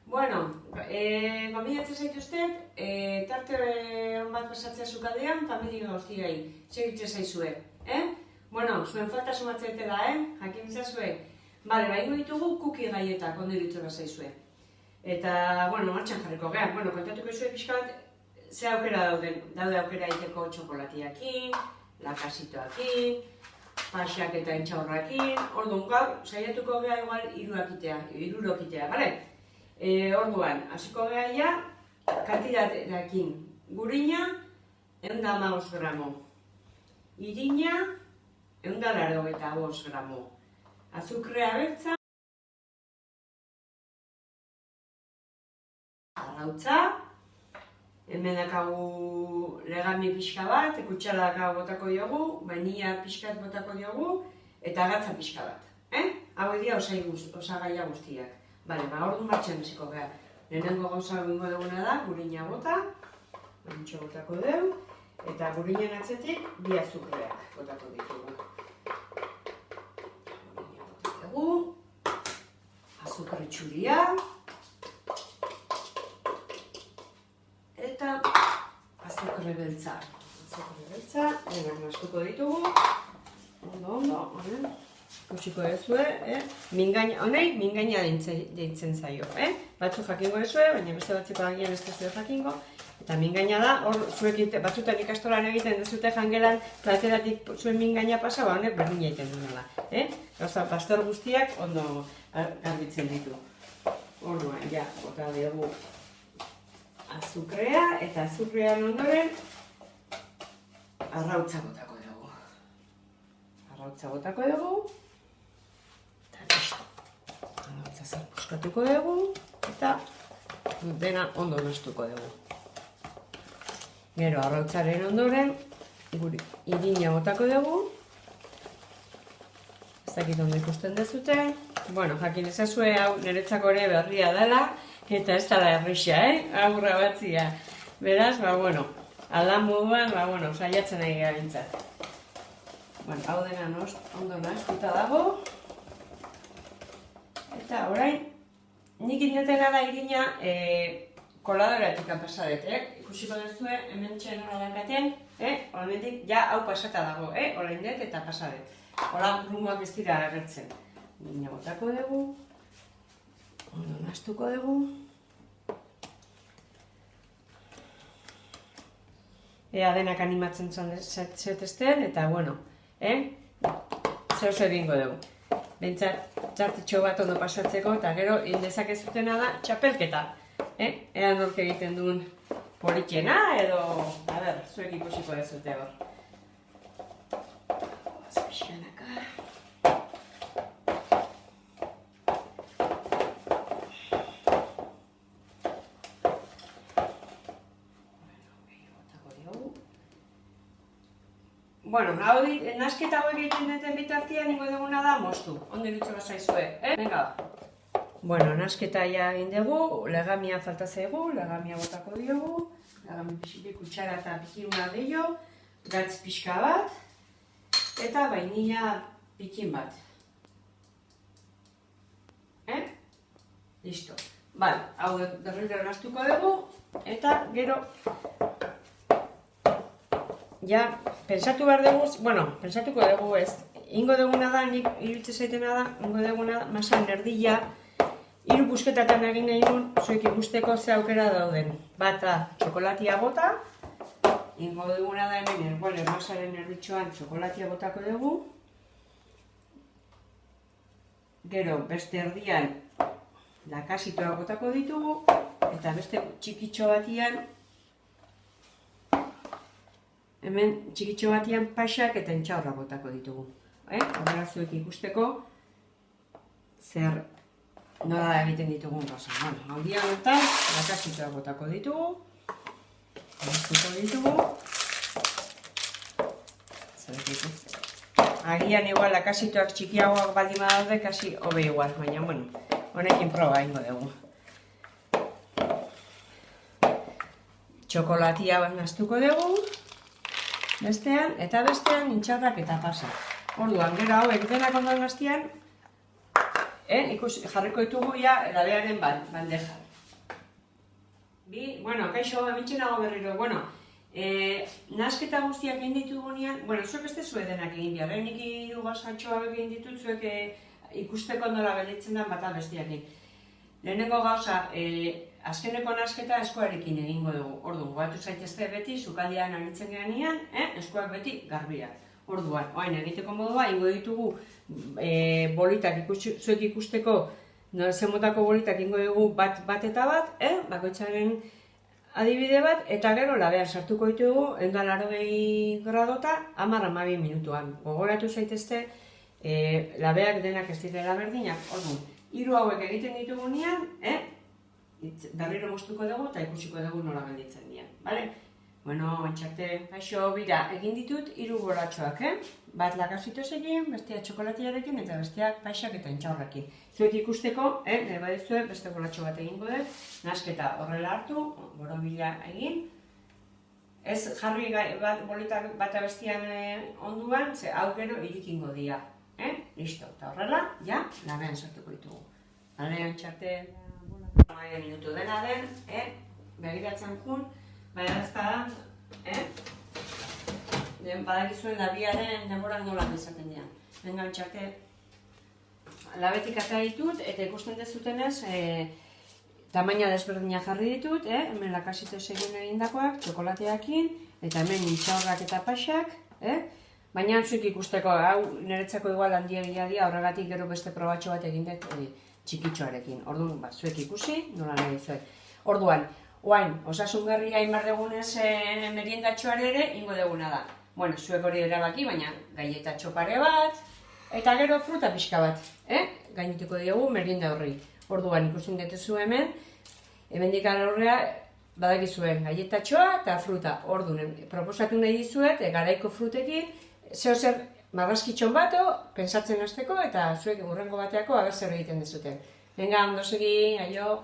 Bueno, gomendatzen zaituztet, tarte hon bat pasatzea sukaldean, familia guztiei, segitzen zaizue, Bueno, zuen falta sumatzaitela, jakin izazue. Bale, ingo ditugu kuki gaietak, ondo iruditzen zaizue. Eta, bueno, martxan jarriko gehan. Bueno, kontatuko izue pixka bat, ze aukera daude aukera egiteko txokolatiakin, lakasitoakin, paxak eta entxaurrakin, orduan gaur, saiatuko geha igual irurokitea, bale? Orduan, hasiko geha ja, kantidateakin gurina, 115 gramo. Irina, 185 gramo. Azukrea beltza, arrautza, hemen dakagu legami pixka bat, kutxara dakagu botako diogu, vanilla pixkat botako diogu, eta gatza pixka bat. Hau dira osagaia guztiak. Bale, ordu martxan hasiko geha. Lehenengo gauza egingo duguna da, gurina bota, ontsa botako dugu, eta gurinen atzetik bi azukreak botako ditugu. Gurina botako dugu, azukre txuria, eta azukre beltza. Azukre beltza, denak nastuko ditugu, ondo, honen. Ikusiko duzue, honei mingaina deitzen zaio, Batzuk jakingo duzue, baina beste batzeko agian ez duzue jakingo. Eta mingaina da, hor zuek batzutan ikastolan egiten duzute jangelan plateratik zuen mingaina pasa, honek berdina egiten duela, Gauza, pastor guztiak ondo garbitzen ditu. Orduan, ja, bota dugu azukrea, eta azukrean ondoren arrautza botako dugu. Arrautza botako dugu. Arrautza zarpuskatuko dugu, eta dena ondo nastuko dugu. Gero, arrautzaren ondoren, irina botako dugu. Ez dakit ondo ikusten dezuten. Bueno, jakin ezazue hau niretzako ere berria dela, eta ez dela errixa, hau grabatzia. Beraz, bueno, aldan moduan, saiatzen nahi gabiltzat. Bueno, hau dena ondo nastuta dago. Eta orain, nik indetena da irina koladoratik pasadet, Ikusiko duzue, hemen txenora dakaten, horretik ja hau pasata dago, orain dut eta pasadet. Hola, rungoak ez dira agertzen. Irina botako dugu, ondo nastuko dugu. Ea denak animatzen zetezten, eta bueno, zeu egingo dugu. Bentsat, txartitxo bat ondo pasatzeko, eta gero indezakezutena da txapelketa. Ea nork egiten duen politxena, edo, zuek ikusiko dezute hor. Pixkanaka. Bueno, nasketa hauek egiten duten bitartian ingo duguna da moztu. Ondo iruditzen bazaizue, Venga ba. Bueno, nasketa ja egin dugu, legamia falta zaigu, legamia botako diogu, legami pixiki kutxara eta pikiruna gehiago, gatz pixka bat, eta vainilla pikin bat. Listo. Bale, hau berriro nastuko dugu, eta gero ja, pensatu behar dugu, pensatuko dugu ez. Ingo duguna da, nik iruditzen zaitena da, ingo duguna da, masan erdila, 3 busketatan egin nahi duen, zuek ikusteko ze aukera dauden. Bata, txokolatia bota, ingo duguna da hemen, masaren erditxoan txokolatia botako dugu. Gero, beste erdian, lakasitoa botako ditugu, eta beste txikitxo batian, hemen txikitxo batian paxak eta entxaurra botako ditugu. Horrela zuek ikusteko zer nola egiten ditugun gauza. Hau dia honetan, lakasitoa botako ditugu. Botako ditugu. Agian igual lakasitoak txikiagoak baldin badaude, kasi hobe igual, baina honekin proba egingo dugu. Txokolatia bat nastuko dugu. Bestean, eta bestean intxarrak eta pasak. Orduan, gero hauek denak ondoan gaztian, jarriko ditugu ja edabearen bandejan. Bueno, kaixo, hementxe nago berriro. Bueno, nahasketa guztiak egin ditugunean, bueno, zuek ez dezue denak egin behar, nik hiru gauzatxoak egin ditut, zuek ikusteko nola gelditzen den bata bestiakin. Lehenengo gauza, azkeneko nahasketa eskuarekin egingo dugu. Orduan, gogatu zaitezte beti, sukaldean aritzen geanean, eskuak beti garbiak. Orduan, oain egiteko modua, ingo ditugu bolitak zuek ikusteko, zemotako bolitak ingo dugu bat eta bat, bakoitzaren adibide bat, eta gero labean sartuko ditugu, 180 gradota, 10-12 minutuan. Gogoratu zaitezte, labeak denak ez direla berdinak, orduan, hiru hauek egiten ditugunean, berriro moztuko dugu eta ikusiko dugu nola gelditzen dian, bale? Bueno, entxarte, baixo, bira, egin ditut hiru bolatxoak, Bat lakasitosekin, bestea txokolatiarekin eta besteak paixak eta intxaurrekin. Zuek ikusteko, nire badizue, beste bolatxo bat egingo dut, nahasketa horrela hartu, borobila egin. Ez jarri bolitak bata bestian onduan, ze hau gero irikingo dira. Listo, eta horrela, ja, labean sartuko ditugu. Bale, entxarte, 9 minutu dena den, begiratzen jun, baina ez da, badakizuen labiaren denborak nola izaten dira. Venga, entxarte, labetik ata ditut, eta ikusten dezutenez, tamaina desberdina jarri ditut, hemen lakasitosegin egindakoak, txokolateakin, eta hemen intxaurrak eta paxak, baina zuek ikusteko, hau niretzako igual handiegia dira, horregatik gero beste probatxo bat egin dut txikitxoarekin. Orduan, zuek ikusi, nola nahi zuek. Orduan, oain, osasungarria inbarregunez meriendatxoare ere, ingo deguna da. Bueno, zuek hori erabaki, baina galletatxo pare bat, eta gero fruta pixka bat, gainituko diogu merienda horri. Orduan ikusten dituzu hemen dikar horrea badakizuen galletatxoa eta fruta. Orduan, proposatu nahi dizuet, garaiko frutekin, zer marrazkitxon bato, pensatzen hasteko, eta zuek hurrengo bateako aber zer egiten dezuten. Venga, ondo segi, aio!